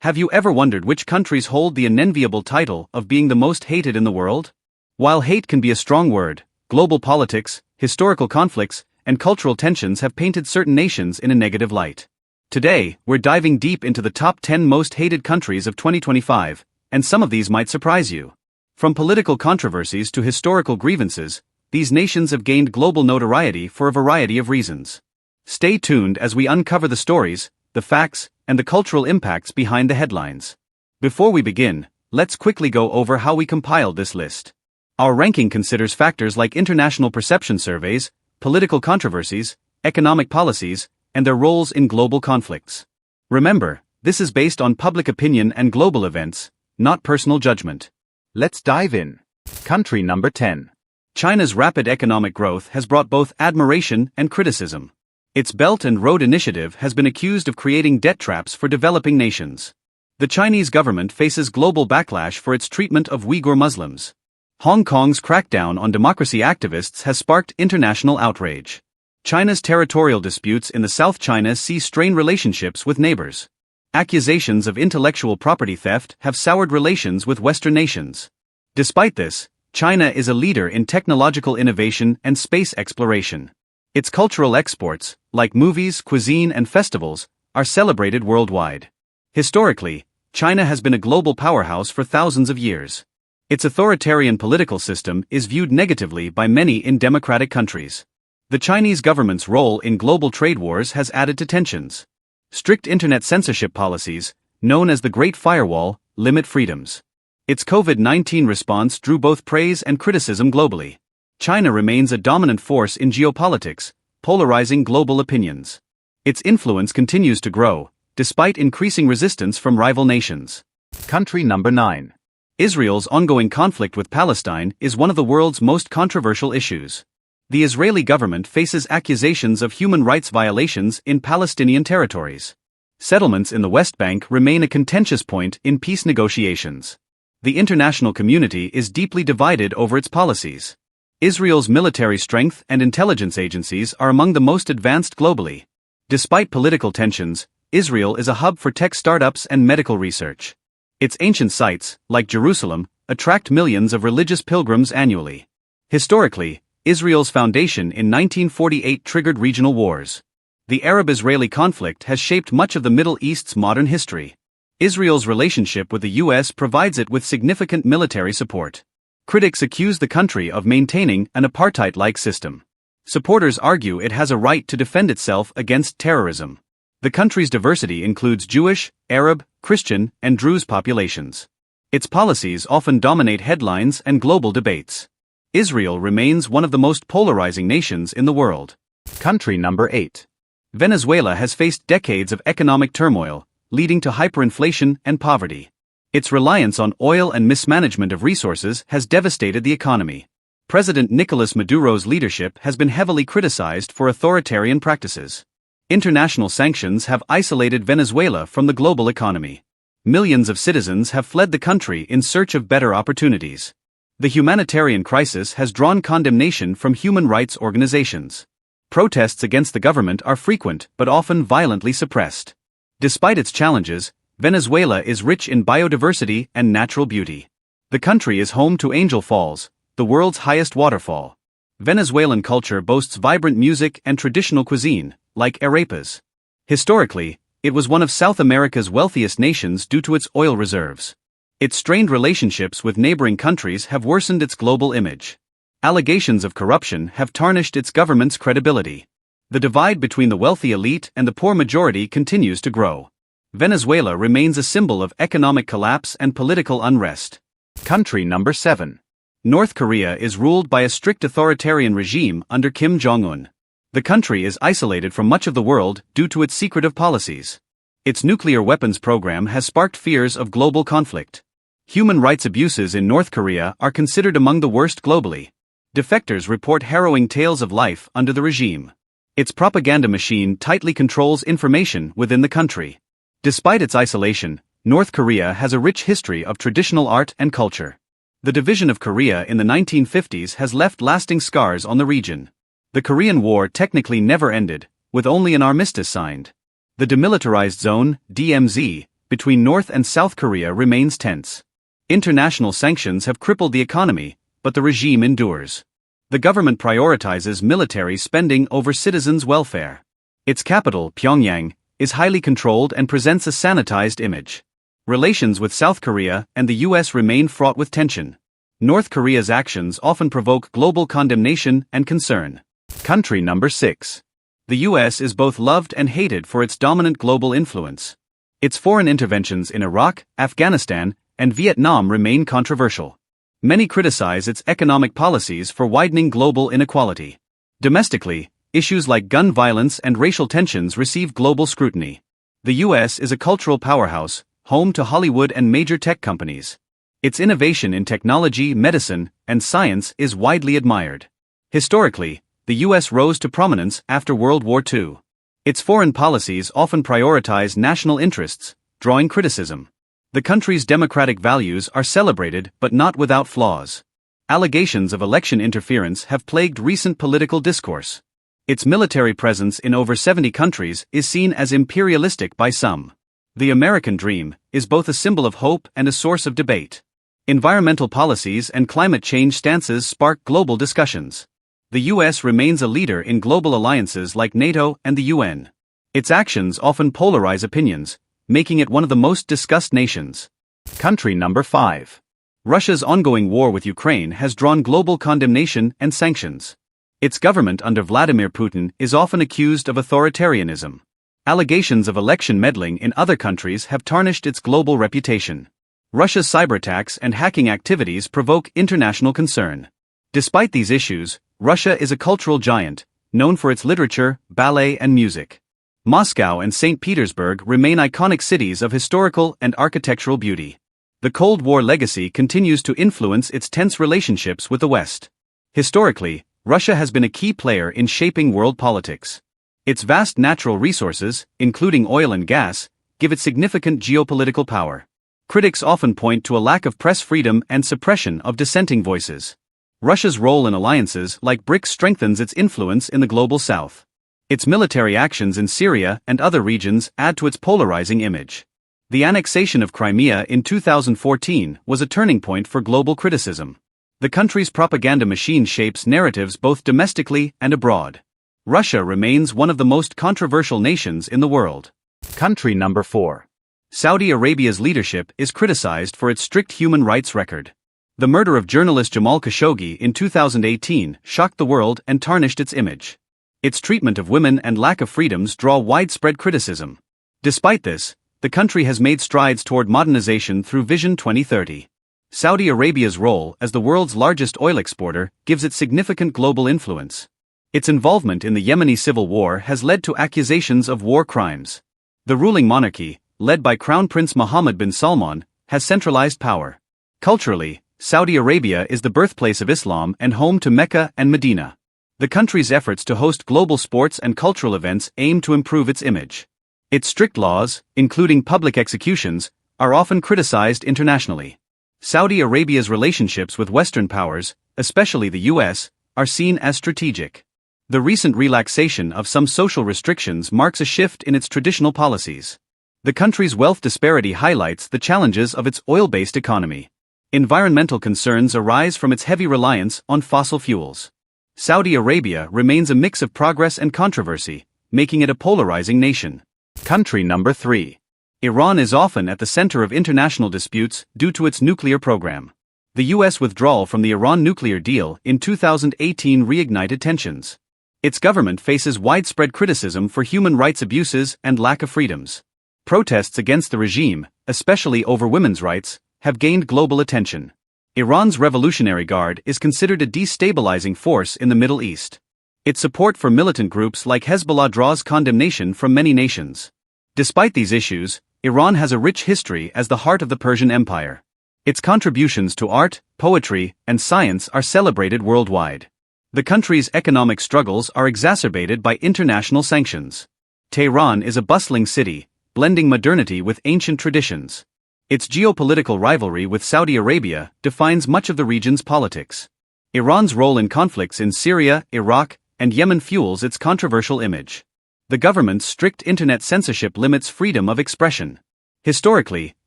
Have you ever wondered which countries hold the unenviable title of being the most hated in the world? While hate can be a strong word, global politics, historical conflicts, and cultural tensions have painted certain nations in a negative light. Today, we're diving deep into the top 10 most hated countries of 2025, and some of these might surprise you. From political controversies to historical grievances, these nations have gained global notoriety for a variety of reasons. Stay tuned as we uncover the stories, the facts, and the cultural impacts behind the headlines. Before we begin, let's quickly go over how we compiled this list. Our ranking considers factors like international perception surveys, political controversies, economic policies, and their roles in global conflicts. Remember, this is based on public opinion and global events, not personal judgment. Let's dive in. Country number 10. China's rapid economic growth has brought both admiration and criticism. Its Belt and Road Initiative has been accused of creating debt traps for developing nations. The Chinese government faces global backlash for its treatment of Uyghur Muslims. Hong Kong's crackdown on democracy activists has sparked international outrage. China's territorial disputes in the South China Sea strain relationships with neighbors. Accusations of intellectual property theft have soured relations with Western nations. Despite this, China is a leader in technological innovation and space exploration. Its cultural exports, like movies, cuisine, and festivals, are celebrated worldwide. Historically, China has been a global powerhouse for thousands of years. Its authoritarian political system is viewed negatively by many in democratic countries. The Chinese government's role in global trade wars has added to tensions. Strict internet censorship policies, known as the Great Firewall, limit freedoms. Its COVID-19 response drew both praise and criticism globally. China remains a dominant force in geopolitics, polarizing global opinions. Its influence continues to grow, despite increasing resistance from rival nations. Country number 9. Israel's ongoing conflict with Palestine is one of the world's most controversial issues. The Israeli government faces accusations of human rights violations in Palestinian territories. Settlements in the West Bank remain a contentious point in peace negotiations. The international community is deeply divided over its policies. Israel's military strength and intelligence agencies are among the most advanced globally. Despite political tensions, Israel is a hub for tech startups and medical research. Its ancient sites, like Jerusalem, attract millions of religious pilgrims annually. Historically, Israel's foundation in 1948 triggered regional wars. The Arab-Israeli conflict has shaped much of the Middle East's modern history. Israel's relationship with the U.S. provides it with significant military support. Critics accuse the country of maintaining an apartheid-like system. Supporters argue it has a right to defend itself against terrorism. The country's diversity includes Jewish, Arab, Christian, and Druze populations. Its policies often dominate headlines and global debates. Israel remains one of the most polarizing nations in the world. Country number 8. Venezuela has faced decades of economic turmoil, leading to hyperinflation and poverty. Its reliance on oil and mismanagement of resources has devastated the economy. President Nicolas Maduro's leadership has been heavily criticized for authoritarian practices. International sanctions have isolated Venezuela from the global economy. Millions of citizens have fled the country in search of better opportunities. The humanitarian crisis has drawn condemnation from human rights organizations. Protests against the government are frequent but often violently suppressed. Despite its challenges, Venezuela is rich in biodiversity and natural beauty. The country is home to Angel Falls, the world's highest waterfall. Venezuelan culture boasts vibrant music and traditional cuisine, like arepas. Historically, it was one of South America's wealthiest nations due to its oil reserves. Its strained relationships with neighboring countries have worsened its global image. Allegations of corruption have tarnished its government's credibility. The divide between the wealthy elite and the poor majority continues to grow. Venezuela remains a symbol of economic collapse and political unrest. Country number 7. North Korea is ruled by a strict authoritarian regime under Kim Jong-un. The country is isolated from much of the world due to its secretive policies. Its nuclear weapons program has sparked fears of global conflict. Human rights abuses in North Korea are considered among the worst globally. Defectors report harrowing tales of life under the regime. Its propaganda machine tightly controls information within the country. Despite its isolation, North Korea has a rich history of traditional art and culture. The division of Korea in the 1950s has left lasting scars on the region. The Korean War technically never ended, with only an armistice signed. The Demilitarized Zone, DMZ, between North and South Korea remains tense. International sanctions have crippled the economy, but the regime endures. The government prioritizes military spending over citizens' welfare. Its capital, Pyongyang, is highly controlled and presents a sanitized image. Relations with South Korea and the US remain fraught with tension. North Korea's actions often provoke global condemnation and concern. Country number 6. The US is both loved and hated for its dominant global influence. Its foreign interventions in Iraq, Afghanistan, and Vietnam remain controversial. Many criticize its economic policies for widening global inequality. Domestically, issues like gun violence and racial tensions receive global scrutiny. The US is a cultural powerhouse, home to Hollywood and major tech companies. Its innovation in technology, medicine, and science is widely admired. Historically, the US rose to prominence after World War II. Its foreign policies often prioritize national interests, drawing criticism. The country's democratic values are celebrated but not without flaws. Allegations of election interference have plagued recent political discourse. Its military presence in over 70 countries is seen as imperialistic by some. The American dream is both a symbol of hope and a source of debate. Environmental policies and climate change stances spark global discussions. The US remains a leader in global alliances like NATO and the UN. Its actions often polarize opinions, making it one of the most discussed nations. Country number 5. Russia's ongoing war with Ukraine has drawn global condemnation and sanctions. Its government under Vladimir Putin is often accused of authoritarianism. Allegations of election meddling in other countries have tarnished its global reputation. Russia's cyberattacks and hacking activities provoke international concern. Despite these issues, Russia is a cultural giant, known for its literature, ballet, and music. Moscow and St. Petersburg remain iconic cities of historical and architectural beauty. The Cold War legacy continues to influence its tense relationships with the West. Historically, Russia has been a key player in shaping world politics. Its vast natural resources, including oil and gas, give it significant geopolitical power. Critics often point to a lack of press freedom and suppression of dissenting voices. Russia's role in alliances like BRICS strengthens its influence in the global south. Its military actions in Syria and other regions add to its polarizing image. The annexation of Crimea in 2014 was a turning point for global criticism. The country's propaganda machine shapes narratives both domestically and abroad. Russia remains one of the most controversial nations in the world. Country number 4. Saudi Arabia's leadership is criticized for its strict human rights record. The murder of journalist Jamal Khashoggi in 2018 shocked the world and tarnished its image. Its treatment of women and lack of freedoms draw widespread criticism. Despite this, the country has made strides toward modernization through Vision 2030. Saudi Arabia's role as the world's largest oil exporter gives it significant global influence. Its involvement in the Yemeni civil war has led to accusations of war crimes. The ruling monarchy, led by Crown Prince Mohammed bin Salman, has centralized power. Culturally, Saudi Arabia is the birthplace of Islam and home to Mecca and Medina. The country's efforts to host global sports and cultural events aim to improve its image. Its strict laws, including public executions, are often criticized internationally. Saudi Arabia's relationships with Western powers, especially the US, are seen as strategic. The recent relaxation of some social restrictions marks a shift in its traditional policies. The country's wealth disparity highlights the challenges of its oil-based economy. Environmental concerns arise from its heavy reliance on fossil fuels. Saudi Arabia remains a mix of progress and controversy, making it a polarizing nation. Country number 3. Iran is often at the center of international disputes due to its nuclear program. The US withdrawal from the Iran nuclear deal in 2018 reignited tensions. Its government faces widespread criticism for human rights abuses and lack of freedoms. Protests against the regime, especially over women's rights, have gained global attention. Iran's Revolutionary Guard is considered a destabilizing force in the Middle East. Its support for militant groups like Hezbollah draws condemnation from many nations. Despite these issues, Iran has a rich history as the heart of the Persian Empire. Its contributions to art, poetry, and science are celebrated worldwide. The country's economic struggles are exacerbated by international sanctions. Tehran is a bustling city, blending modernity with ancient traditions. Its geopolitical rivalry with Saudi Arabia defines much of the region's politics. Iran's role in conflicts in Syria, Iraq, and Yemen fuels its controversial image. The government's strict internet censorship limits freedom of expression. Historically,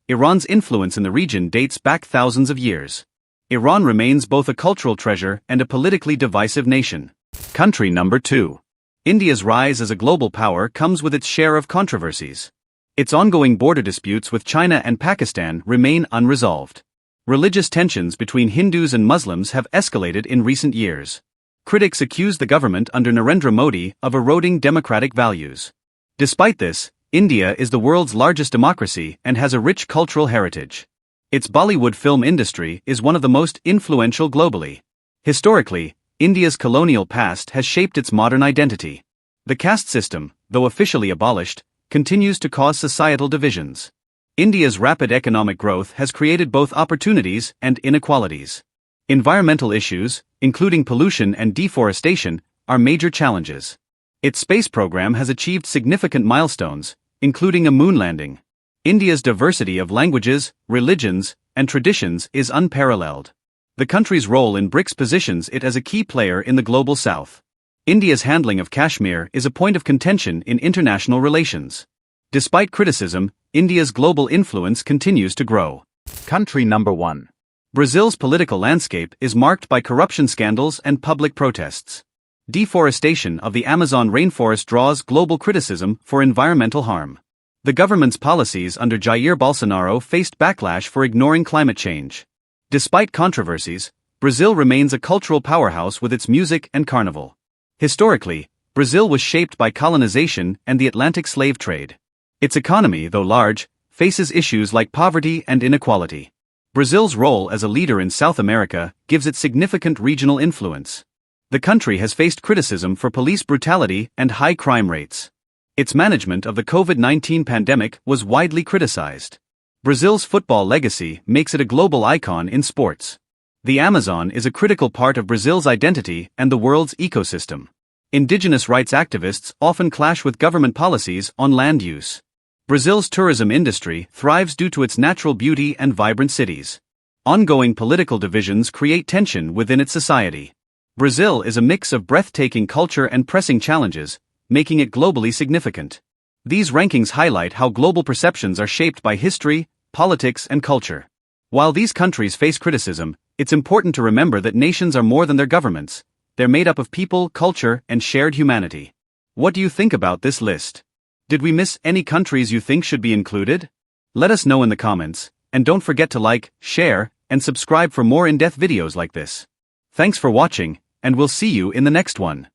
Iran's influence in the region dates back thousands of years. Iran remains both a cultural treasure and a politically divisive nation. Country number 2. India's rise as a global power comes with its share of controversies. Its ongoing border disputes with China and Pakistan remain unresolved. Religious tensions between Hindus and Muslims have escalated in recent years. Critics accuse the government under Narendra Modi of eroding democratic values. Despite this, India is the world's largest democracy and has a rich cultural heritage. Its Bollywood film industry is one of the most influential globally. Historically, India's colonial past has shaped its modern identity. The caste system, though officially abolished, continues to cause societal divisions. India's rapid economic growth has created both opportunities and inequalities. Environmental issues, including pollution and deforestation, are major challenges. Its space program has achieved significant milestones, including a moon landing. India's diversity of languages, religions, and traditions is unparalleled. The country's role in BRICS positions it as a key player in the global south. India's handling of Kashmir is a point of contention in international relations. Despite criticism, India's global influence continues to grow. Country number 1. Brazil's political landscape is marked by corruption scandals and public protests. Deforestation of the Amazon rainforest draws global criticism for environmental harm. The government's policies under Jair Bolsonaro faced backlash for ignoring climate change. Despite controversies, Brazil remains a cultural powerhouse with its music and carnival. Historically, Brazil was shaped by colonization and the Atlantic slave trade. Its economy, though large, faces issues like poverty and inequality. Brazil's role as a leader in South America gives it significant regional influence. The country has faced criticism for police brutality and high crime rates. Its management of the COVID-19 pandemic was widely criticized. Brazil's football legacy makes it a global icon in sports. The Amazon is a critical part of Brazil's identity and the world's ecosystem. Indigenous rights activists often clash with government policies on land use. Brazil's tourism industry thrives due to its natural beauty and vibrant cities. Ongoing political divisions create tension within its society. Brazil is a mix of breathtaking culture and pressing challenges, making it globally significant. These rankings highlight how global perceptions are shaped by history, politics, and culture. While these countries face criticism, it's important to remember that nations are more than their governments. They're made up of people, culture, and shared humanity. What do you think about this list? Did we miss any countries you think should be included? Let us know in the comments, and don't forget to like, share, and subscribe for more in-depth videos like this. Thanks for watching, and we'll see you in the next one.